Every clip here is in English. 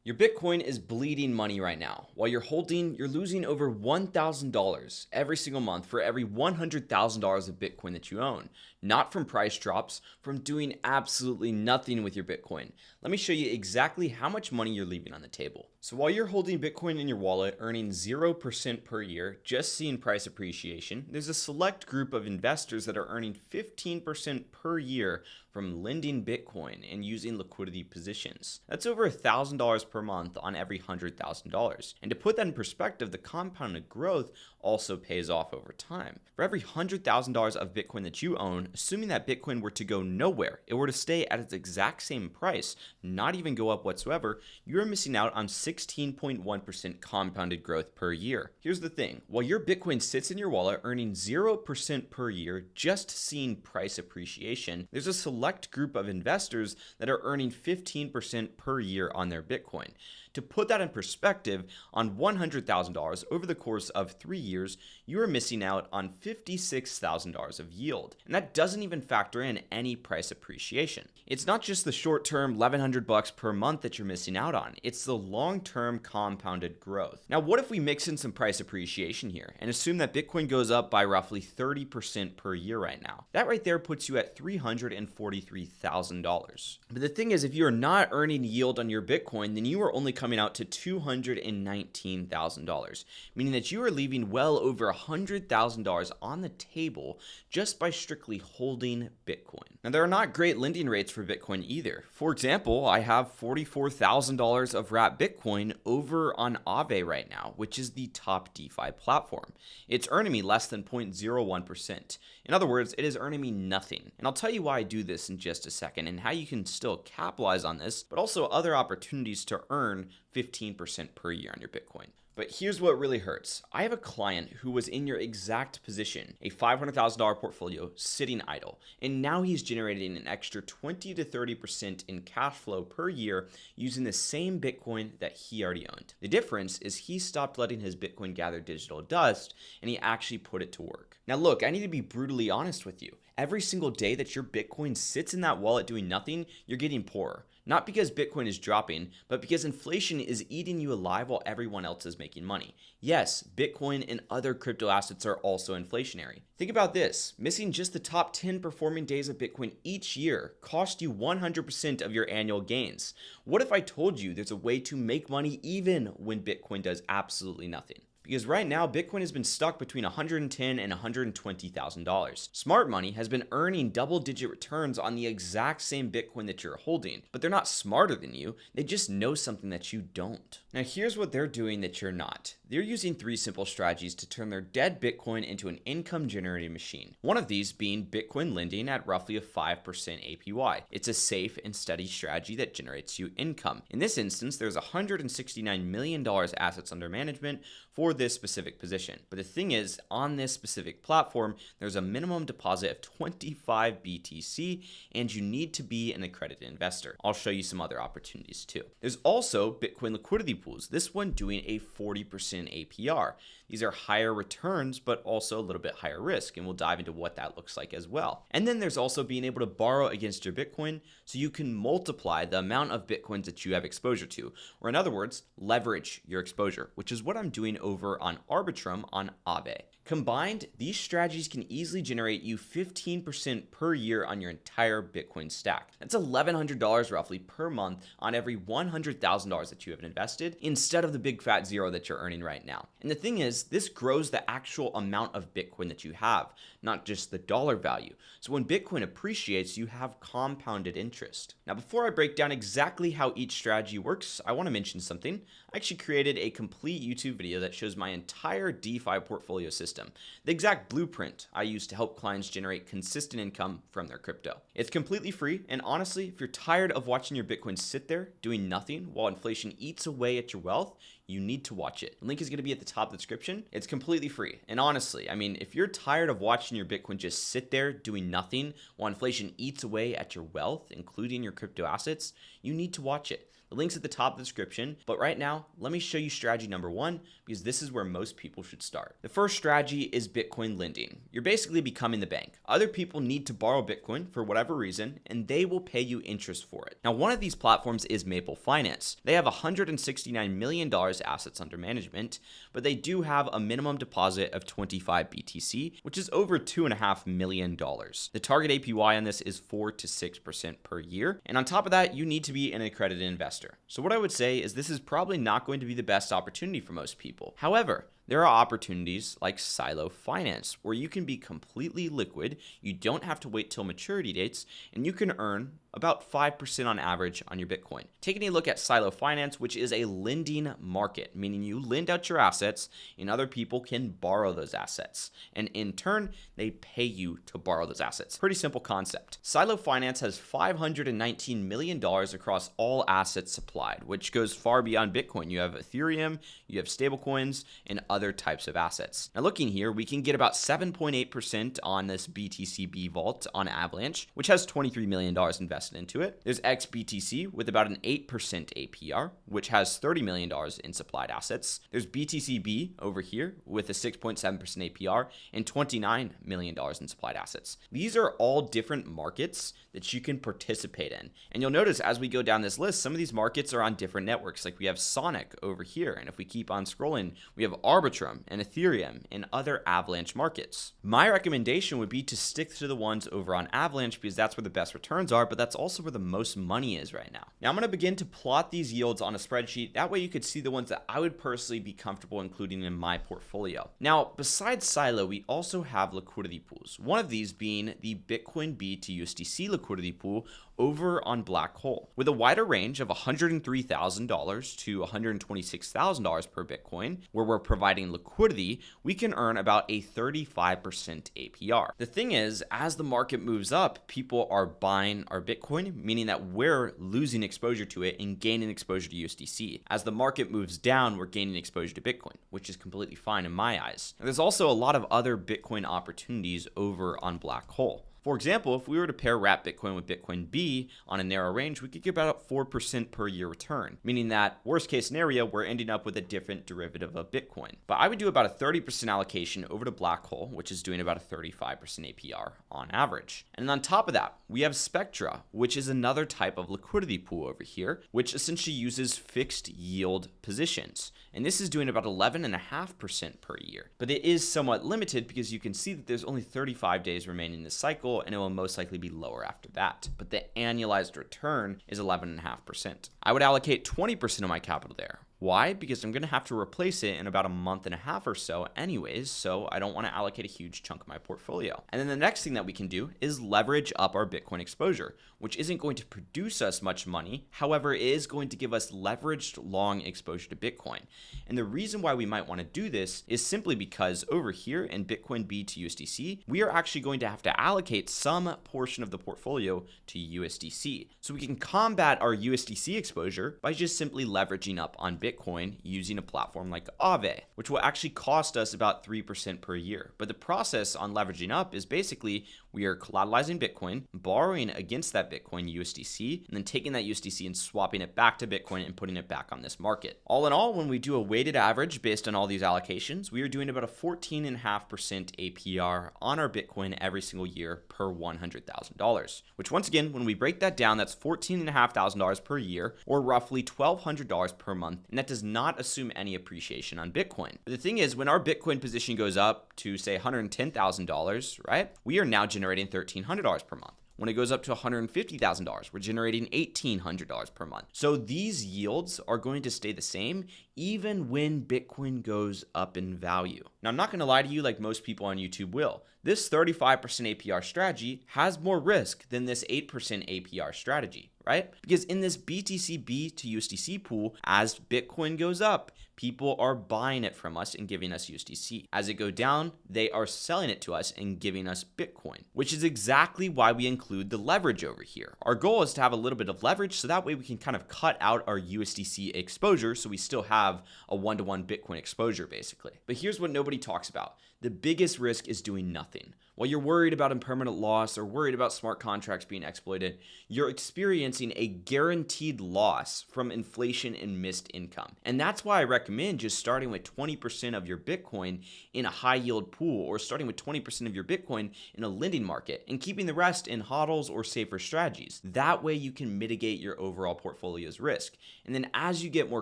Your Bitcoin is bleeding money right now. While you're holding, you're losing over $1,000 every single month for every $100,000 of Bitcoin that you own. Not from price drops, from doing absolutely nothing with your Bitcoin. Let me show you exactly how much money you're leaving on the table. So while you're holding Bitcoin in your wallet, earning 0% per year, just seeing price appreciation, there's a select group of investors that are earning 15% per year from lending Bitcoin and using liquidity positions. That's over $1,000 per month on every $100,000. And to put that in perspective, the compounded growth also pays off over time. For every $100,000 of Bitcoin that you own, assuming that Bitcoin were to go nowhere, it were to stay at its exact same price, not even go up whatsoever, you're missing out on 16.1% compounded growth per year. Here's the thing, while your Bitcoin sits in your wallet earning 0% per year, just seeing price appreciation, there's a select group of investors that are earning 15% per year on their Bitcoin. To put that in perspective, on $100,000 over the course of 3 years, you are missing out on $56,000 of yield. And that doesn't even factor in any price appreciation. It's not just the short-term $1,100 per month that you're missing out on, it's the long-term compounded growth. Now, what if we mix in some price appreciation here and assume that Bitcoin goes up by roughly 30% per year right now? That right there puts you at $343,000. But the thing is, if you are not earning yield on your Bitcoin, then you are only coming out to $219,000, meaning that you are leaving well over $100,000 on the table just by strictly holding Bitcoin. Now, there are not great lending rates for Bitcoin either. For example, I have $44,000 of wrapped Bitcoin over on Aave right now, which is the top DeFi platform. It's earning me less than 0.01%. In other words, it is earning me nothing. And I'll tell you why I do this in just a second and how you can still capitalize on this, but also other opportunities to earn 15% per year on your Bitcoin. But here's what really hurts. I have a client who was in your exact position, a $500,000 portfolio sitting idle, and now he's generating an extra 20 to 30% in cash flow per year using the same Bitcoin that he already owned. The difference is he stopped letting his Bitcoin gather digital dust and he actually put it to work. Now look, I need to be brutally honest with you. Every single day that your Bitcoin sits in that wallet doing nothing, you're getting poorer. Not because Bitcoin is dropping, but because inflation is eating you alive while everyone else is making money. Yes, Bitcoin and other crypto assets are also inflationary. Think about this, missing just the top 10 performing days of Bitcoin each year cost you 100% of your annual gains. What if I told you there's a way to make money even when Bitcoin does absolutely nothing? Because right now, Bitcoin has been stuck between $110,000 and $120,000. Smart money has been earning double-digit returns on the exact same Bitcoin that you're holding, but they're not smarter than you, they just know something that you don't. Now here's what they're doing that you're not. They're using 3 simple strategies to turn their dead Bitcoin into an income-generating machine. One of these being Bitcoin lending at roughly a 5% APY. It's a safe and steady strategy that generates you income. In this instance, there's $169 million assets under management for this specific position. But the thing is, on this specific platform, there's a minimum deposit of 25 BTC and you need to be an accredited investor. I'll show you some other opportunities too. There's also Bitcoin liquidity pools, this one doing a 40% APR. These are higher returns, but also a little bit higher risk, and we'll dive into what that looks like as well. And then there's also being able to borrow against your Bitcoin so you can multiply the amount of Bitcoins that you have exposure to, or in other words, leverage your exposure, which is what I'm doing over on Arbitrum on Aave. Combined, these strategies can easily generate you 15% per year on your entire Bitcoin stack. That's $1,100 roughly per month on every $100,000 that you have invested instead of the big fat zero that you're earning right now. And the thing is, this grows the actual amount of Bitcoin that you have, not just the dollar value. So when Bitcoin appreciates, you have compounded interest. Now, before I break down exactly how each strategy works, I want to mention something. I actually created a complete YouTube video that shows my entire DeFi portfolio system. The exact blueprint I use to help clients generate consistent income from their crypto. It's completely free, and honestly, if you're tired of watching your Bitcoin sit there doing nothing while inflation eats away at your wealth, you need to watch it. The link is going to be at the top of the description. It's completely free. And honestly, I mean, if you're tired of watching your Bitcoin just sit there doing nothing while inflation eats away at your wealth, including your crypto assets, you need to watch it. The link's at the top of the description, but right now, let me show you strategy number 1 because this is where most people should start. The first strategy is Bitcoin lending. You're basically becoming the bank. Other people need to borrow Bitcoin for whatever reason, and they will pay you interest for it. Now, one of these platforms is Maple Finance. They have $169 million assets under management, but they do have a minimum deposit of 25 BTC, which is over $2.5 million. The target APY on this is 4 to 6% per year. And on top of that, you need to be an accredited investor. So what I would say is this is probably not going to be the best opportunity for most people. However, there are opportunities like Silo Finance, where you can be completely liquid, you don't have to wait till maturity dates, and you can earn about 5% on average on your Bitcoin. Taking a look at Silo Finance, which is a lending market, meaning you lend out your assets and other people can borrow those assets. And in turn, they pay you to borrow those assets. Pretty simple concept. Silo Finance has $519 million across all assets supplied, which goes far beyond Bitcoin. You have Ethereum, you have stablecoins, and other types of assets. Now looking here, we can get about 7.8% on this BTCB vault on Avalanche, which has $23 million invested into it. There's XBTC with about an 8% APR, which has $30 million in supplied assets. There's BTCB over here with a 6.7% APR and $29 million in supplied assets. These are all different markets that you can participate in. And you'll notice as we go down this list, some of these markets are on different networks. Like we have Sonic over here. And if we keep on scrolling, we have Arbitrum and Ethereum and other Avalanche markets. My recommendation would be to stick to the ones over on Avalanche because that's where the best returns are, but that's also where the most money is right now. Now I'm going to begin to plot these yields on a spreadsheet. That way you could see the ones that I would personally be comfortable including in my portfolio. Now, besides Silo, we also have liquidity pools. One of these being the Bitcoin B to USDC liquidity pool over on Black Hole with a wider range of $103,000 to $126,000 per Bitcoin, where we're providing liquidity, we can earn about a 35% APR. The thing is, as the market moves up, people are buying our Bitcoin, meaning that we're losing exposure to it and gaining exposure to USDC. As the market moves down, we're gaining exposure to Bitcoin, which is completely fine in my eyes. And there's also a lot of other Bitcoin opportunities over on Black Hole. For example, if we were to pair wrap Bitcoin with Bitcoin B on a narrow range, we could get about 4% per year return, meaning that worst case scenario, we're ending up with a different derivative of Bitcoin. But I would do about a 30% allocation over to Black Hole, which is doing about a 35% APR on average. And on top of that, we have Spectra, which is another type of liquidity pool over here, which essentially uses fixed yield positions. And this is doing about 11.5% per year. But it is somewhat limited because you can see that there's only 35 days remaining in this cycle, and it will most likely be lower after that. But the annualized return is 11.5%. I would allocate 20% of my capital there. Why? Because I'm going to have to replace it in about a month and a half or so anyways, so I don't want to allocate a huge chunk of my portfolio. And then the next thing that we can do is leverage up our Bitcoin exposure, which isn't going to produce us much money. However, it is going to give us leveraged long exposure to Bitcoin. And the reason why we might want to do this is simply because over here in Bitcoin B to USDC, we are actually going to have to allocate some portion of the portfolio to USDC. So we can combat our USDC exposure by just simply leveraging up on Bitcoin using a platform like Aave, which will actually cost us about 3% per year. But the process on leveraging up is basically we are collateralizing Bitcoin, borrowing against that Bitcoin USDC, and then taking that USDC and swapping it back to Bitcoin and putting it back on this market. All in all, when we do a weighted average based on all these allocations, we are doing about a 14.5% APR on our Bitcoin every single year per $100,000, which once again, when we break that down, that's $14,500 per year or roughly $1,200 per month. And that does not assume any appreciation on Bitcoin. But the thing is, when our Bitcoin position goes up to say $110,000, right, we are now generating $1,300 per month. When it goes up to $150,000, we're generating $1,800 per month. So these yields are going to stay the same even when Bitcoin goes up in value. Now, I'm not going to lie to you like most people on YouTube will. This 35% APR strategy has more risk than this 8% APR strategy, right? Because in this BTCB to USDC pool, as Bitcoin goes up, people are buying it from us and giving us USDC. As it goes down, they are selling it to us and giving us Bitcoin, which is exactly why we include the leverage over here. Our goal is to have a little bit of leverage so that way we can kind of cut out our USDC exposure so we still have a one-to-one Bitcoin exposure basically. But here's what nobody talks about. The biggest risk is doing nothing. While you're worried about impermanent loss or worried about smart contracts being exploited, you're experiencing a guaranteed loss from inflation and missed income. And that's why I recommend just starting with 20% of your Bitcoin in a high yield pool, or starting with 20% of your Bitcoin in a lending market and keeping the rest in hodls or safer strategies. That way you can mitigate your overall portfolio's risk. And then as you get more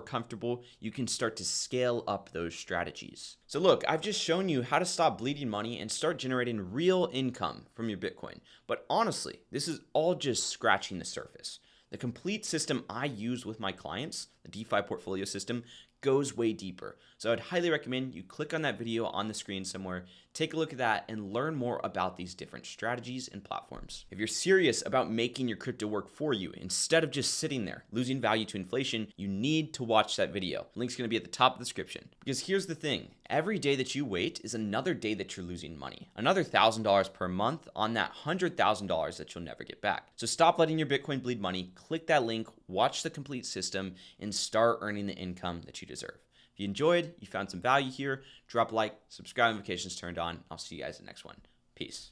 comfortable, you can start to scale up those strategies. So look, I've just shown you how to stop bleeding money and start generating real income from your Bitcoin. But honestly, this is all just scratching the surface. The complete system I use with my clients, the DeFi portfolio system, goes way deeper. So I'd highly recommend you click on that video on the screen somewhere, take a look at that, and learn more about these different strategies and platforms. If you're serious about making your crypto work for you instead of just sitting there losing value to inflation, you need to watch that video. The link's going to be at the top of the description. Because here's the thing, every day that you wait is another day that you're losing money. Another $1,000 per month on that $100,000 that you'll never get back. So stop letting your Bitcoin bleed money, click that link, watch the complete system, and start earning the income that you deserve. If you enjoyed, you found some value here, drop a like, subscribe, notifications turned on. I'll see you guys in the next one. Peace.